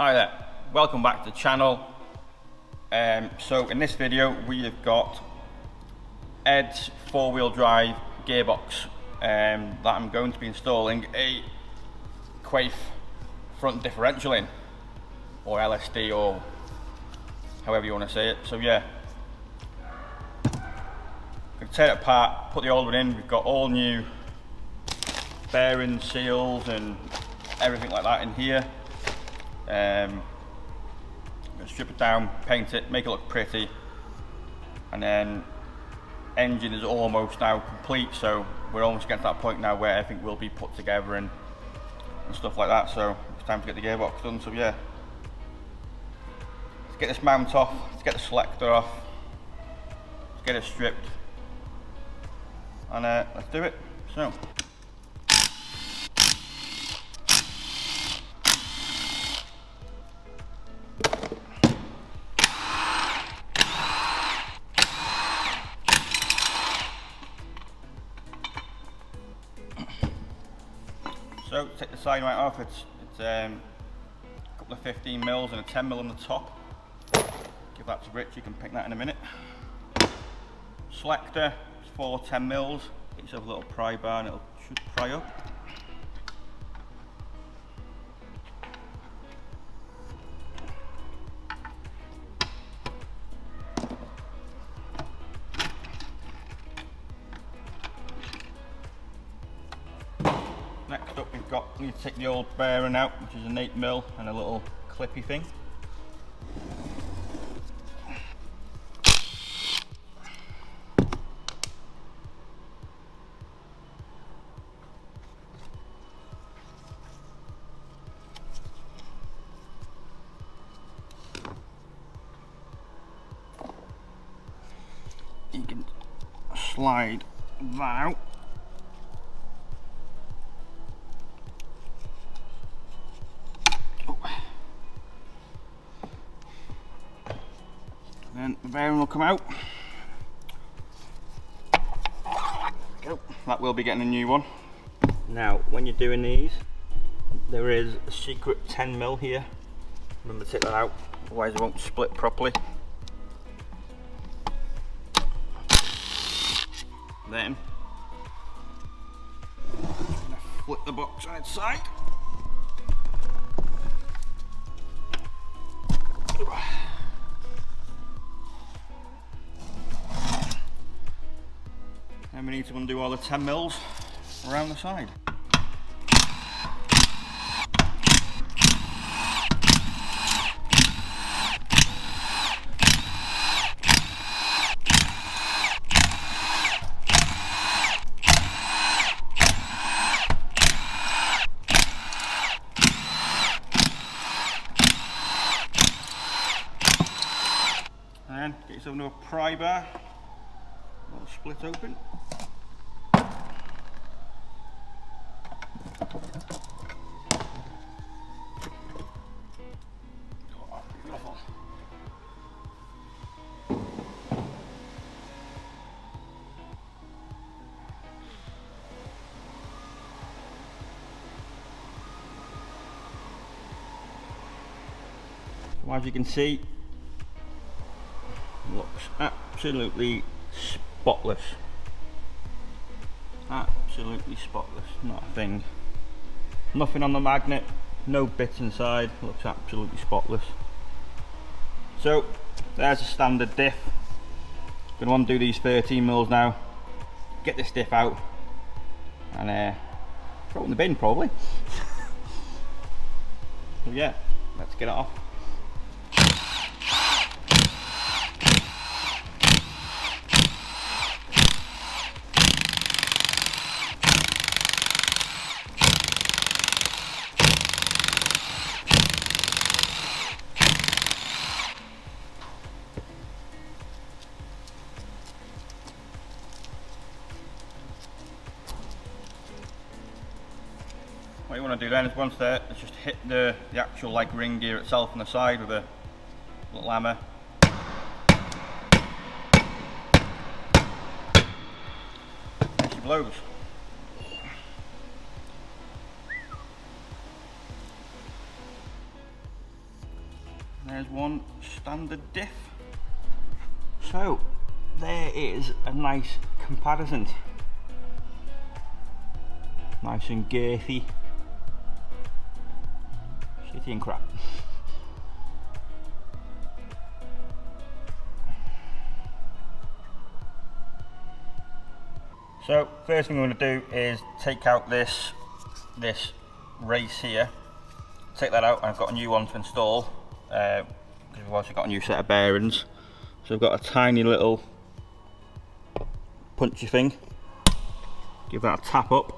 Hi there, welcome back to the channel. So in this video we have got Ed's 4-wheel drive gearbox that I'm going to be installing a Quaife front differential in, or LSD, or however you want to say it. So yeah, I'm going to tear it apart, put the old one in. We've got all new bearings, seals and everything like that in here. I'm going to strip it down, paint it, make it look pretty, and then engine is almost now complete, so we're almost getting to that point now where everything will be put together and stuff like that. So it's time to get the gearbox done. So yeah, let's get this mount off, let's get the selector off, let's get it stripped, and let's do it. So take the side mount off. It's a couple of 15 mils and a 10 mil on the top. Give that to Rich, you can pick that in a minute. Selector, it's 4 10 mils. Get yourself a little pry bar and it should pry up. Next up we need to take the old bearing out, which is an 8 mil and a little clippy thing. You can slide that out. Then the bearing will come out. Go. That will be getting a new one. Now, when you're doing these, there is a secret 10 mil here. Remember to take that out, otherwise it won't split properly. Then, I'm going to flip the box on its side. And we need to undo all the 10 mils around the side. And get yourself another pry bar, little split open. So as you can see, looks absolutely spotless. Absolutely spotless, not a thing. Nothing on the magnet, no bits inside, looks absolutely spotless. So there's a standard diff. Gonna undo these 13 mils now, get this diff out, and throw it in the bin probably. So yeah, let's get it off. What you want to do then is once there, is just hit the actual like ring gear itself on the side with a little hammer. There she blows. there's one standard diff. So there is a nice comparison. Nice and girthy. Shitty and crap. So first thing I'm going to do is take out this race here. Take that out, and I've got a new one to install because we've also got a new set of bearings. So I've got a tiny little punchy thing. Give that a tap up.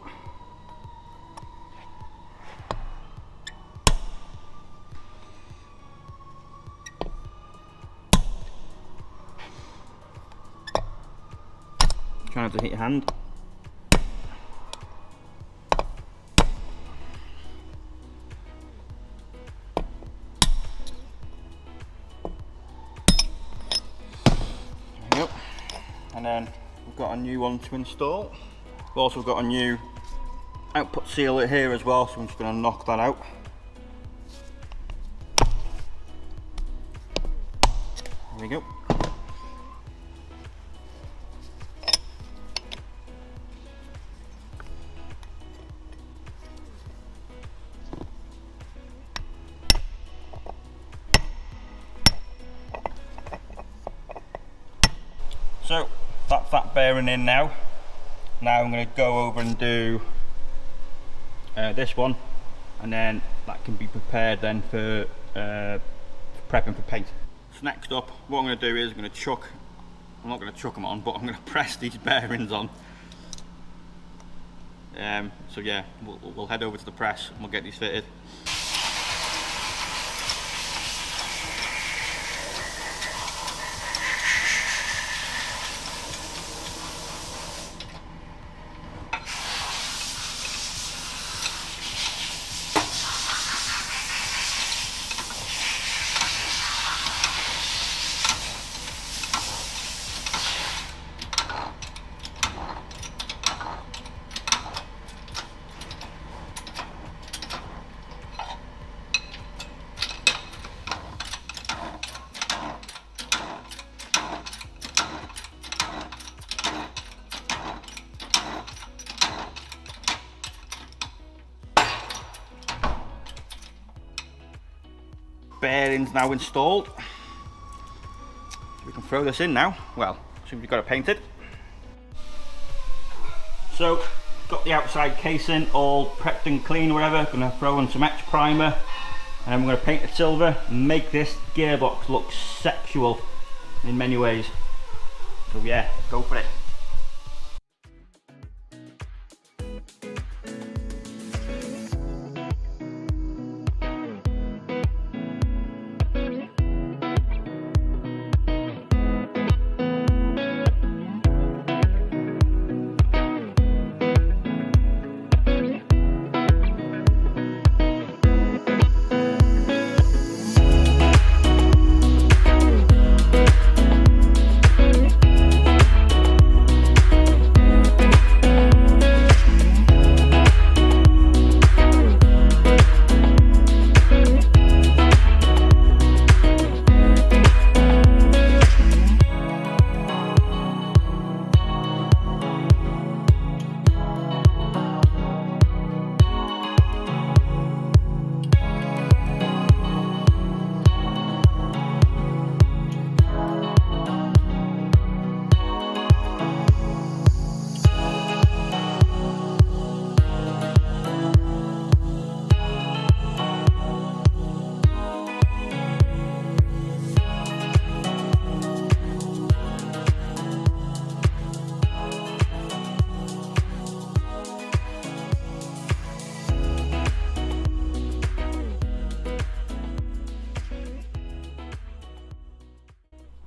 Try not to hit your hand. There we go. And then we've got a new one to install. We've also got a new output sealer here as well, so I'm just going to knock that out. There we go. So that's that bearing in now. Now I'm going to go over and do this one, and then that can be prepared then for prepping for paint. So next up, what I'm going to do is I'm not going to chuck them on, but I'm going to press these bearings on. So yeah, we'll head over to the press and we'll get these fitted. Bearings now installed. We can throw this in now. Well, as soon as we've got it painted. So, got the outside casing all prepped and clean, whatever. Gonna throw in some etch primer, and we're gonna paint it silver and make this gearbox look sexual in many ways. So yeah, go for it.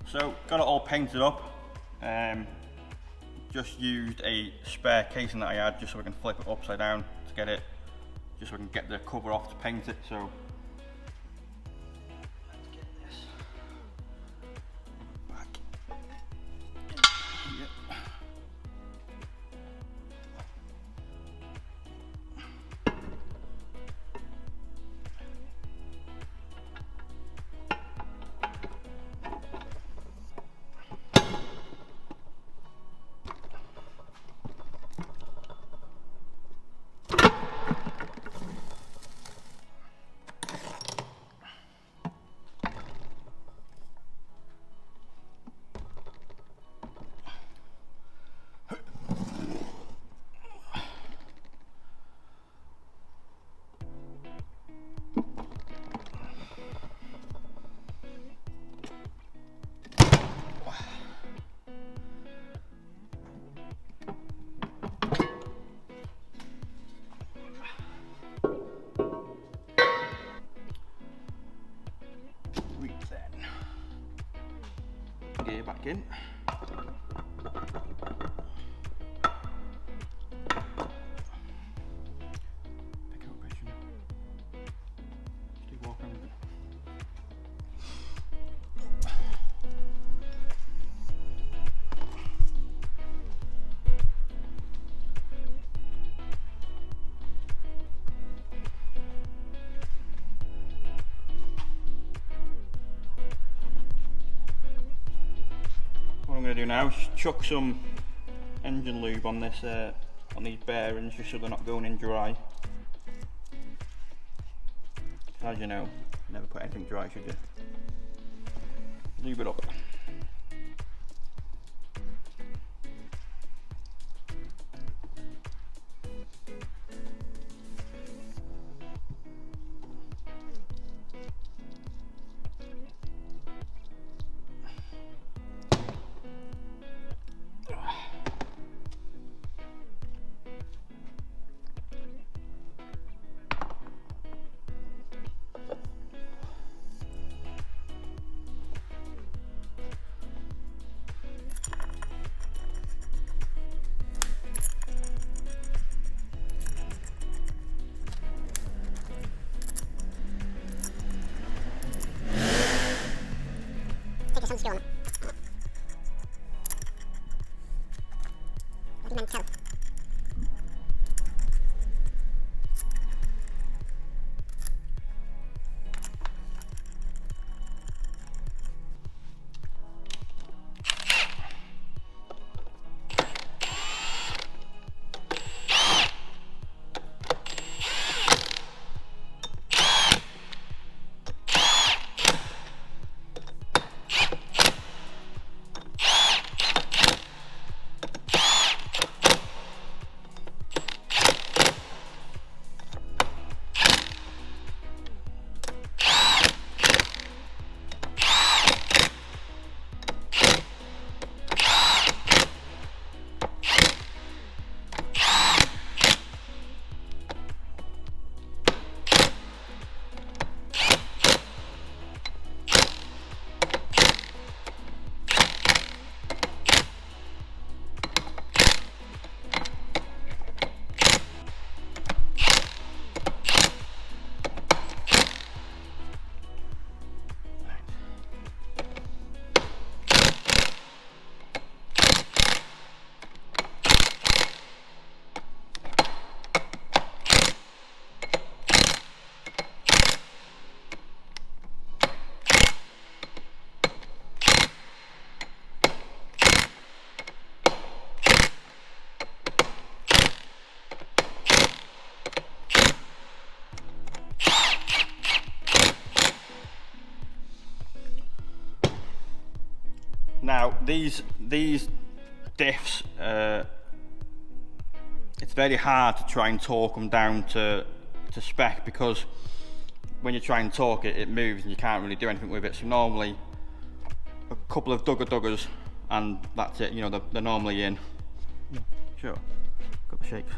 So got it all painted up. Just used a spare casing that I had just so I can flip it upside down to get it, just so I can get the cover off to paint it. So let's get this back. Yep. back in. Pick it up, Richard. Stay walking. What I'm going to do now is chuck some engine lube on this, on these bearings, just so they're not going in dry. As you know, you never put anything dry, should you? Lube it up. Take your sunscreen. What do you mean, tell? Now these diffs, it's very hard to try and torque them down to spec, because when you try and torque it, it moves and you can't really do anything with it. So normally a couple of duggers and that's it, you know, they're normally in. Yeah, sure, got the shakes.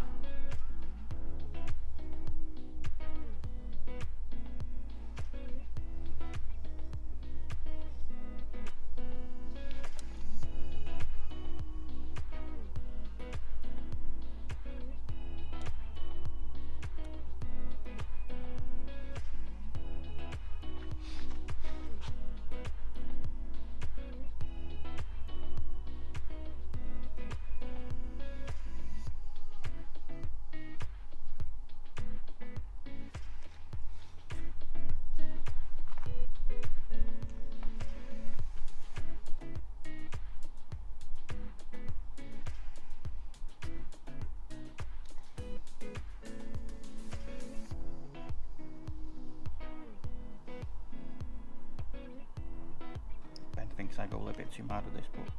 Thinks I go a little bit too mad with this, but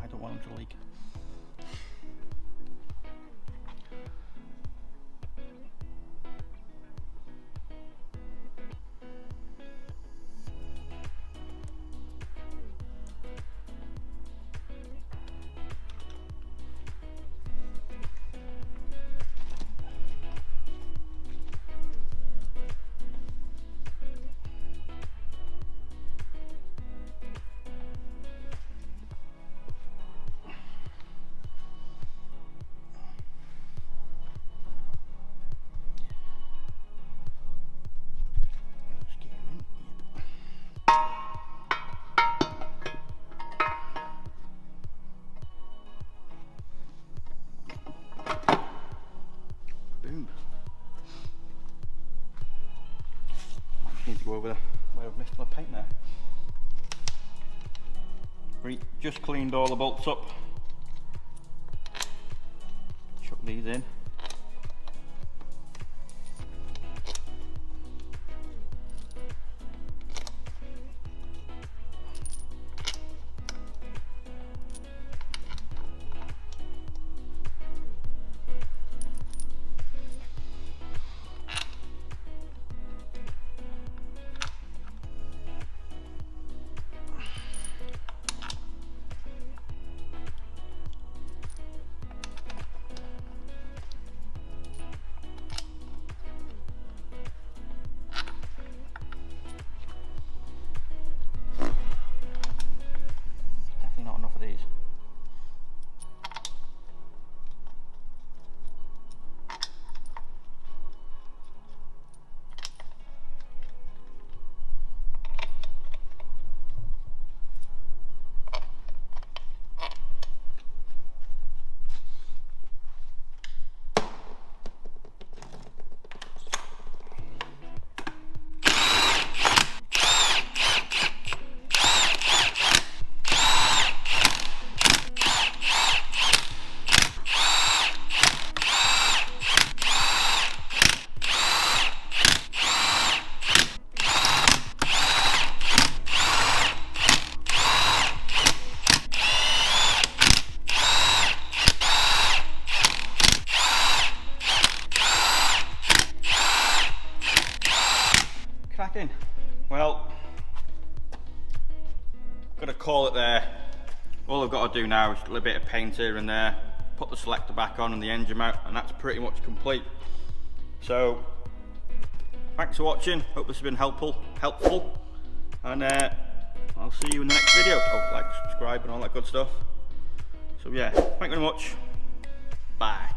I don't want them to leak. need to go over where I've missed my paint there. Just cleaned all the bolts up. Chuck these in. Not enough of these. Cracking. Well, gotta call it there. All I've got to do now is a little bit of paint here and there, put the selector back on and the engine mount, and that's pretty much complete. So, thanks for watching. Hope this has been helpful, and I'll see you in the next video. Oh, like, subscribe and all that good stuff. So yeah, thank you very much. Bye.